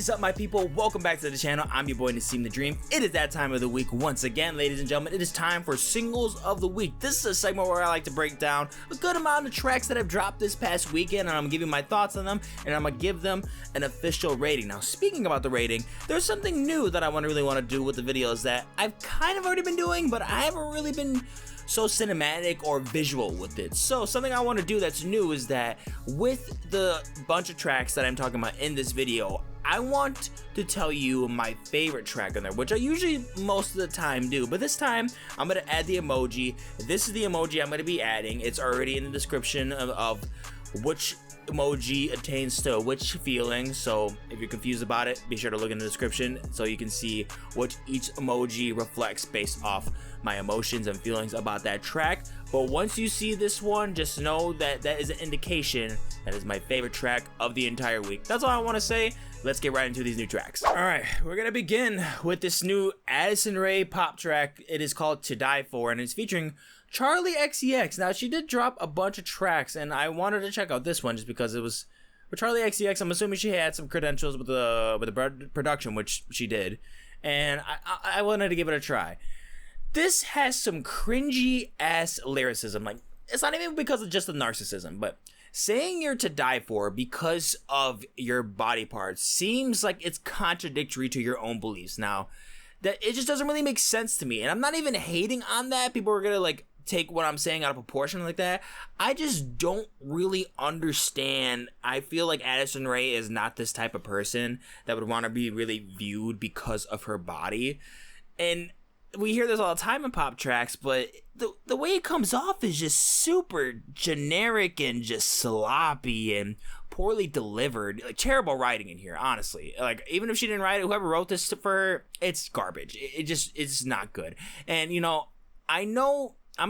is up, my people? Welcome back to the channel. I'm your boy Nassim the Dream. It is that time of the week once again, ladies and gentlemen. It is time for Singles of the Week. This is a segment where I like to break down a good amount of tracks that have dropped this past weekend, and I'm gonna give you my thoughts on them, and I'm gonna give them an official rating. Now, speaking about the rating, there's something new that I really want to do with the videos that I've kind of already been doing, but I haven't really been so cinematic or visual with it. So something I want to do that's new is that with the bunch of tracks that I'm talking about in this video, I want to tell you my favorite track on there, which I usually most of the time do, but this time I'm going to add the emoji. This is the emoji I'm going to be adding. It's already in the description of which emoji attains to which feeling, so if you're confused about it, be sure to look in the description so you can see what each emoji reflects based off my emotions and feelings about that track. But once you see this one, just know that that is an indication that is my favorite track of the entire week. That's all I want to say. Let's get right into these new tracks. All right, we're gonna begin with this new Addison Rae pop track. It is called To Die For, and it's featuring Charli XCX. Now, she did drop a bunch of tracks, and I wanted to check out this one just because it was with Charli XCX. I'm assuming she had some credentials with the production, which she did, and I wanted to give it a try. This has some cringy ass lyricism. Like, it's not even because of just the narcissism, but saying you're to die for because of your body parts seems like it's contradictory to your own beliefs. Now, that it just doesn't really make sense to me, and I'm not even hating on that. People are gonna like take what I'm saying out of proportion like that. I just don't really understand. I feel like Addison Rae is not this type of person that would want to be really viewed because of her body. And we hear this all the time in pop tracks, but the way it comes off is just super generic and just sloppy and poorly delivered. Like, terrible writing in here, honestly. Like, even if she didn't write it, whoever wrote this for her, it's garbage. It's not good. And, you know, I'm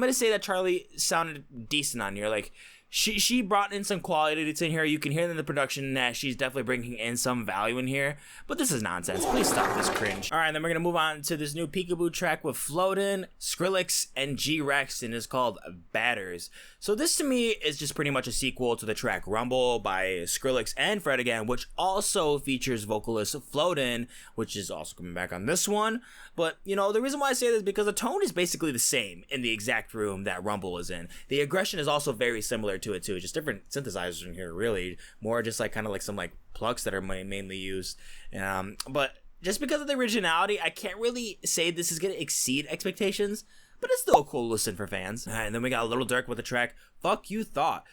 gonna say that Charli sounded decent on here. Like, she brought in some quality that's in here. You can hear in the production that she's definitely bringing in some value in here, but this is nonsense. Please stop this cringe. All right, then we're gonna move on to this new PEEKABOO track with Flowdan, Skrillex, and G-Rex, and it's called Batters. So this to me is just pretty much a sequel to the track Rumble by Skrillex and Fred Again, which also features vocalist Flowdan, which is also coming back on this one. But, you know, the reason why I say this is because the tone is basically the same in the exact room that Rumble is in. The aggression is also very similar to it too, just different synthesizers in here, really. More just like kind of like some like plugs that are mainly used. But just because of the originality, I can't really say this is going to exceed expectations, but it's still a cool listen for fans. All right, and then we got Lil Durk with the track Fuck You Thought.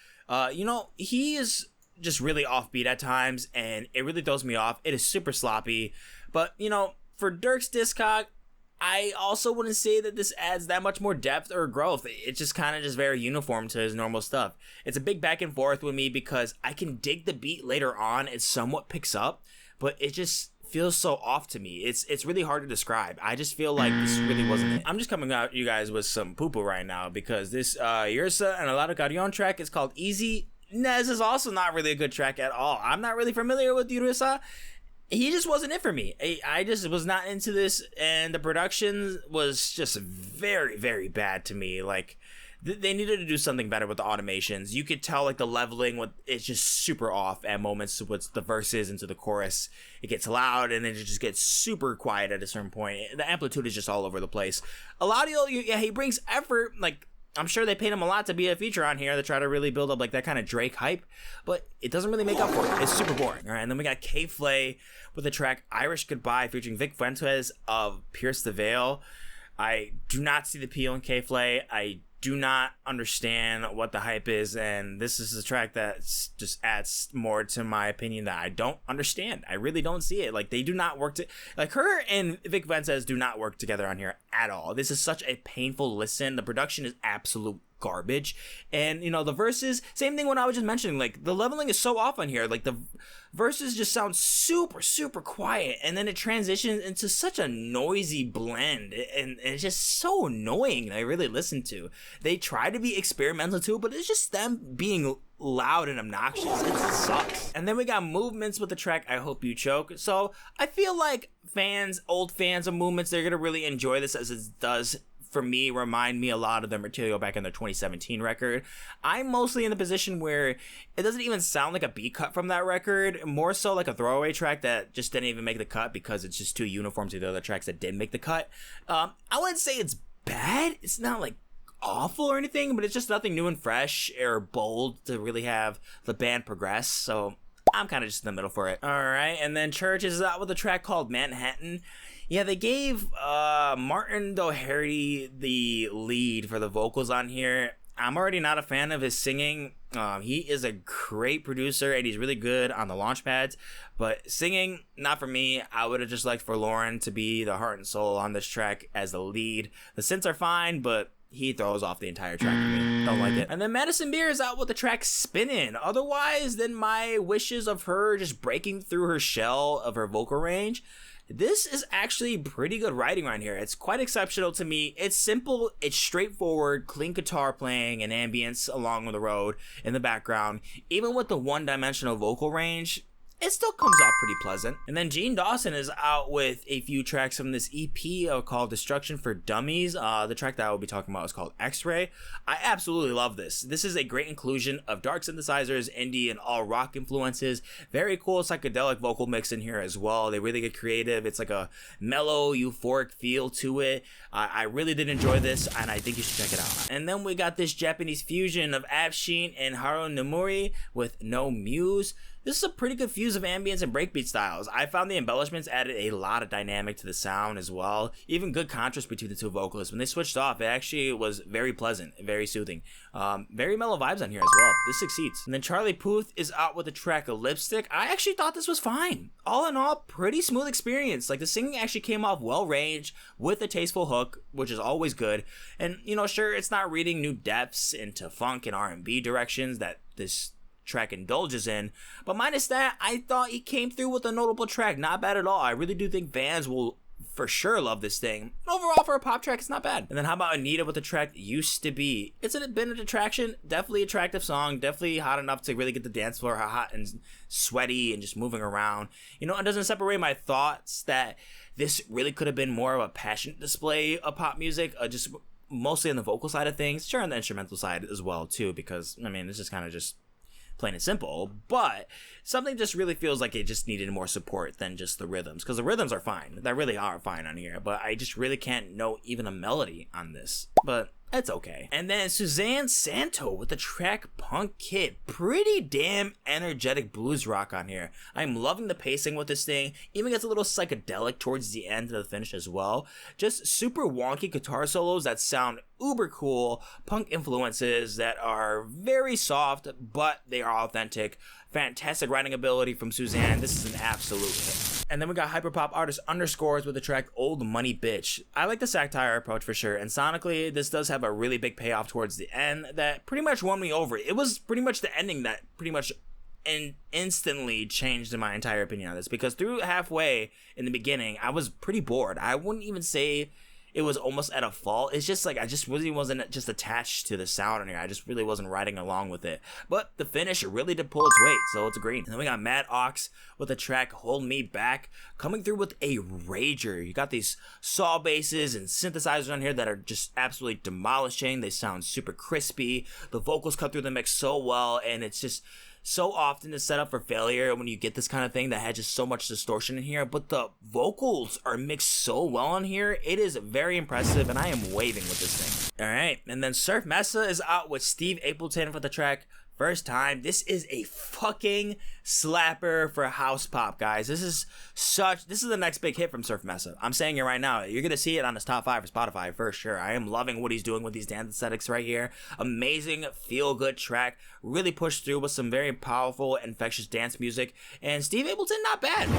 You know, he is just really offbeat at times, and it really throws me off. It is super sloppy, but you know, for Durk's discog, I also wouldn't say that this adds that much more depth or growth. It's just kind of just very uniform to his normal stuff. It's a big back and forth with me because I can dig the beat later on. It somewhat picks up, but it just feels so off to me. It's really hard to describe. I just feel like this really wasn't it. I'm just coming out you guys with some poo-poo right now because this Yursa and Alado Carrion track is called Easy. This is also not really a good track at all. I'm not really familiar with Yursa. He just wasn't it for me. I just was not into this, and the production was just very, very bad to me. Like, they needed to do something better with the automations. You could tell, like, the leveling it's just super off at moments with the verses into the chorus. It gets loud, and then it just gets super quiet at a certain point. The amplitude is just all over the place. Eladio, yeah, he brings effort, like, I'm sure they paid him a lot to be a feature on here to try to really build up like that kind of Drake hype, but it doesn't really make up for it. It's super boring. All right, and then we got K.Flay with the track Irish Goodbye featuring Vic Fuentes of Pierce the Veil. I do not see the appeal in K.Flay. I do not understand what the hype is, and this is a track that just adds more to my opinion that I don't understand. I really don't see it. Like, they do not work like, her and Vic Fuentes do not work together on here at all. This is such a painful listen. The production is absolute garbage, and you know, the verses, same thing when I was just mentioning, like, the leveling is so off on here. Like, the verses just sound super quiet, and then it transitions into such a noisy blend, and it's just so annoying to really listen to. They try to be experimental too, but it's just them being loud and obnoxious. It sucks. And then we got Movements with the track I Hope You Choke. So I feel like old fans of Movements, they're gonna really enjoy this as it does for me, remind me a lot of the material back in their 2017 record. I'm mostly in the position where it doesn't even sound like a B cut from that record, more so like a throwaway track that just didn't even make the cut because it's just too uniform to the other tracks that did make the cut. I wouldn't say it's bad. It's not like awful or anything, but it's just nothing new and fresh or bold to really have the band progress. So I'm kind of just in the middle for it. All right, and then Church is out with a track called Manhattan. Yeah, they gave Martin Doechii the lead for the vocals on here. I'm already not a fan of his singing. He is a great producer and he's really good on the launch pads, but singing, not for me. I would have just liked for Lauren to be the heart and soul on this track as the lead. The synths are fine, but he throws off the entire track for me. Don't like it. And then Madison Beer is out with the track Spinnin. Otherwise than my wishes of her just breaking through her shell of her vocal range, this is actually pretty good writing right here. It's quite exceptional to me. It's simple, it's straightforward, clean guitar playing and ambience along the road in the background. Even with the one-dimensional vocal range, it still comes off pretty pleasant. And then Gene Dawson is out with a few tracks from this EP called Destruction for Dummies. The track that I will be talking about is called X-Ray. I absolutely love this. This is a great inclusion of dark synthesizers, indie, and all rock influences. Very cool psychedelic vocal mix in here as well. They really get creative. It's like a mellow, euphoric feel to it. I really did enjoy this, and I think you should check it out. And then we got this Japanese fusion of AFSHEEN and HARU NEMURI with no Muse. This is a pretty good fuse of ambience and breakbeat styles. I found the embellishments added a lot of dynamic to the sound as well. Even good contrast between the two vocalists. When they switched off, it actually was very pleasant, very soothing. Very mellow vibes on here as well. This succeeds. And then Charli Puth is out with the track of Lipstick. I actually thought this was fine. All in all, pretty smooth experience. Like the singing actually came off well ranged with a tasteful hook, which is always good. And you know, sure, it's not reading new depths into funk and R&B directions that this track indulges in, but minus that, I thought he came through with a notable track. Not bad at all. I really do think fans will for sure love this thing. Overall, for a pop track, it's not bad. And then how about Anitta with the track Used to Be? It's been a attraction. Definitely attractive song. Definitely hot enough to really get the dance floor hot and sweaty and just moving around. You know, it doesn't separate my thoughts that this really could have been more of a passionate display of pop music, just mostly on the vocal side of things. Sure, on the instrumental side as well too, because I mean, it's just kind of just plain and simple, but something just really feels like it just needed more support than just the rhythms, because the rhythms are fine. They really are fine on here, but I just really can't note even a melody on this, but it's okay. And then Suzanne Santo with the track Punk Kid. Pretty damn energetic blues rock on here. I'm loving the pacing with this thing. Even gets a little psychedelic towards the end of the finish as well. Just super wonky guitar solos that sound uber cool. Punk influences that are very soft, but they are authentic. Fantastic writing ability from Suzanne. This is an absolute hit. And then we got hyperpop artist Underscores with the track Old Money Bitch. I like the satire approach for sure, and sonically this does have a really big payoff towards the end that pretty much won me over. It was pretty much the ending that pretty much instantly changed my entire opinion on this, because through halfway in the beginning I was pretty bored. I wouldn't even say it was almost at a fault. It's just like I just really wasn't just attached to the sound on here. I just really wasn't riding along with it. But the finish really did pull its weight, so it's a green. And then we got Mad Ox with the track Hold Me Back, coming through with a rager. You got these saw basses and synthesizers on here that are just absolutely demolishing. They sound super crispy. The vocals cut through the mix so well, and it's just so often to set up for failure when you get this kind of thing that had just so much distortion in here, but the vocals are mixed so well on here. It is very impressive, and I am waving with this thing. All right, and then Surf Mesa is out with Steve Appleton for the track First Time. This is a fucking slapper for house pop, guys. This is the next big hit from Surf Mesa. I'm saying it right now. You're gonna see it on his top 5 for Spotify for sure. I am loving what he's doing with these dance aesthetics right here. Amazing feel-good track. Really pushed through with some very powerful, infectious dance music. And Steve Appleton, not bad.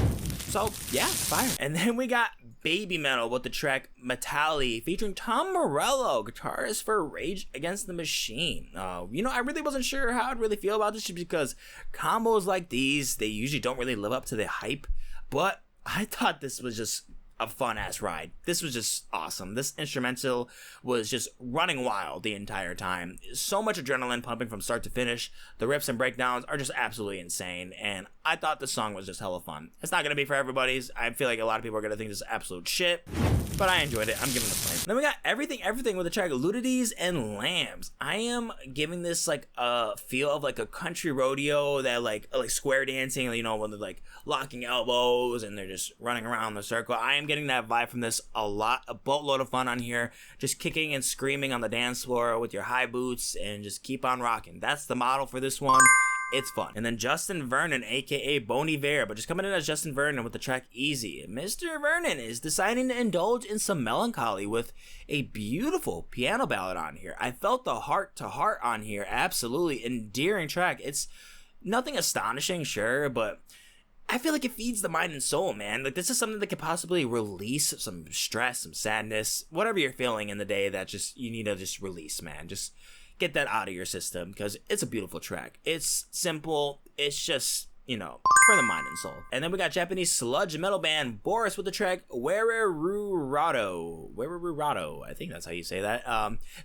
So yeah, fire. And then we got BABYMETAL with the track METALI featuring Tom Morello, guitarist for Rage Against the Machine. You know, I really wasn't sure how I'd really feel about this, just because combos like these, they usually don't really live up to the hype, but I thought this was just a fun ass ride. This was just awesome. This instrumental was just running wild the entire time. So much adrenaline pumping from start to finish. The riffs and breakdowns are just absolutely insane, and I thought the song was just hella fun. It's not gonna be for everybody's. I feel like a lot of people are gonna think this is absolute shit, but I enjoyed it. I'm giving it a flame. Then we got everything with the track Luddites and Lambs. I am giving this like a feel of like a country rodeo, that like square dancing, you know, when they're like locking elbows and they're just running around the circle. I am getting that vibe from this a lot. A boatload of fun on here, just kicking and screaming on the dance floor with your high boots and just keep on rocking. That's the model for this one. It's fun. And then Justin Vernon, aka Bon Iver, but just coming in as Justin Vernon with the track Easy. Mr. Vernon is deciding to indulge in some melancholy with a beautiful piano ballad on here. I felt the heart to heart on here. Absolutely endearing track. It's nothing astonishing, sure, but I feel like it feeds the mind and soul, man. Like, this is something that could possibly release some stress, some sadness, whatever you're feeling in the day that just you need to just release, man. Just get that out of your system, because it's a beautiful track. It's simple. It's just, you know, for the mind and soul. And then we got Japanese sludge metal band Boris with the track Wareruraido. Wareruraido, I think that's how you say that.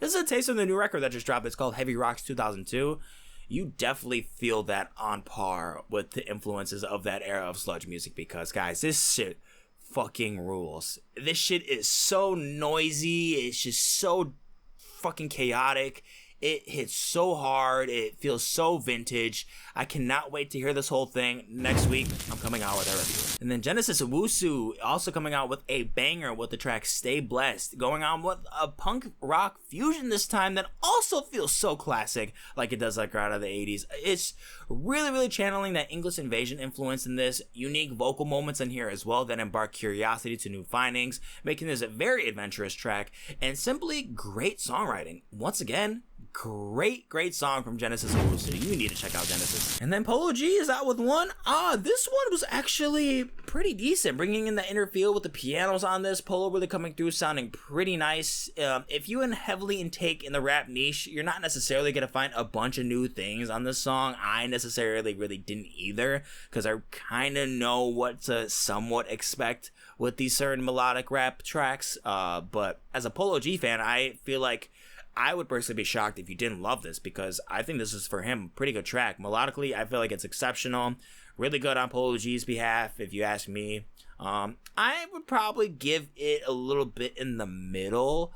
This is a taste of the new record that just dropped. It's called Heavy Rocks 2002. You definitely feel that on par with the influences of that era of sludge music, because guys, this shit fucking rules. This shit is so noisy. It's just so fucking chaotic. It hits so hard. It feels so vintage. I cannot wait to hear this whole thing. Next week, I'm coming out with a review. And then Genesis Owusu also coming out with a banger with the track Stay Blessed, going on with a punk rock fusion this time that also feels so classic, like it does like out of the 80s. It's really channeling that English Invasion influence in this. Unique vocal moments in here as well that embark curiosity to new findings, making this a very adventurous track, and simply great songwriting. Once again, great song from Genesis Owusu. You need to check out Genesis. And then Polo G is out with one. This one was actually pretty decent, bringing in the inner feel with the pianos on this. Polo really coming through, sounding pretty nice. If you heavily intake in the rap niche, you're not necessarily gonna find a bunch of new things on this song. I necessarily really didn't either, because I kind of know what to somewhat expect with these certain melodic rap tracks. But as a Polo G fan, I feel like I would personally be shocked if you didn't love this, because I think this is, for him, a pretty good track. Melodically, I feel like it's exceptional. Really good on Polo G's behalf, if you ask me. I would probably give it a little bit in the middle.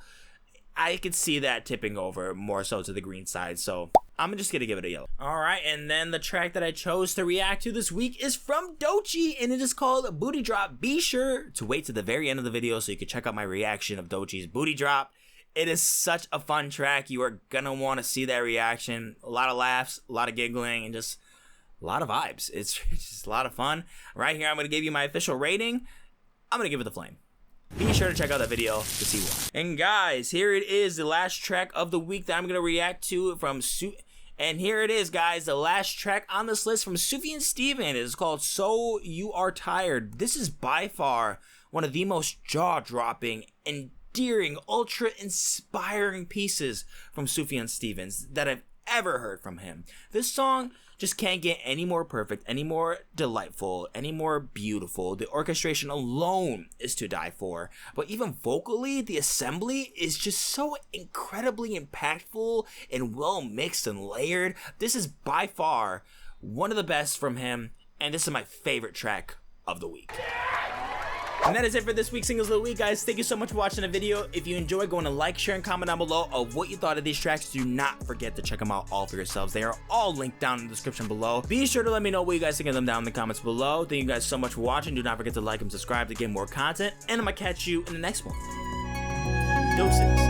I could see that tipping over more so to the green side, so I'm just gonna give it a yellow. Alright, and then the track that I chose to react to this week is from Doechii, and it is called Booty Drop. Be sure to wait to the very end of the video so you can check out my reaction of Doechii's Booty Drop. It is such a fun track. You are gonna want to see that reaction. A lot of laughs, a lot of giggling, and just a lot of vibes. It's just a lot of fun. Right here, I'm gonna give you my official rating. I'm gonna give it the flame. Be sure to check out that video to see why. And guys, here it is, the last track of the week that I'm gonna react to from And here it is, guys, the last track on this list from Sufjan Stevens. It is called So You Are Tired. This is by far one of the most jaw-dropping and endearing, ultra-inspiring pieces from Sufjan Stevens that I've ever heard from him. This song just can't get any more perfect, any more delightful, any more beautiful. The orchestration alone is to die for. But even vocally, the assembly is just so incredibly impactful and well mixed and layered. This is by far one of the best from him, and this is my favorite track of the week. And that is it for this week's Singles of the Week, guys. Thank you so much for watching the video. If you enjoyed, go on and like, share, and comment down below of what you thought of these tracks. Do not forget to check them out all for yourselves. They are all linked down in the description below. Be sure to let me know what you guys think of them down in the comments below. Thank you guys so much for watching. Do not forget to like and subscribe to get more content. And I'm going to catch you in the next one. Doses.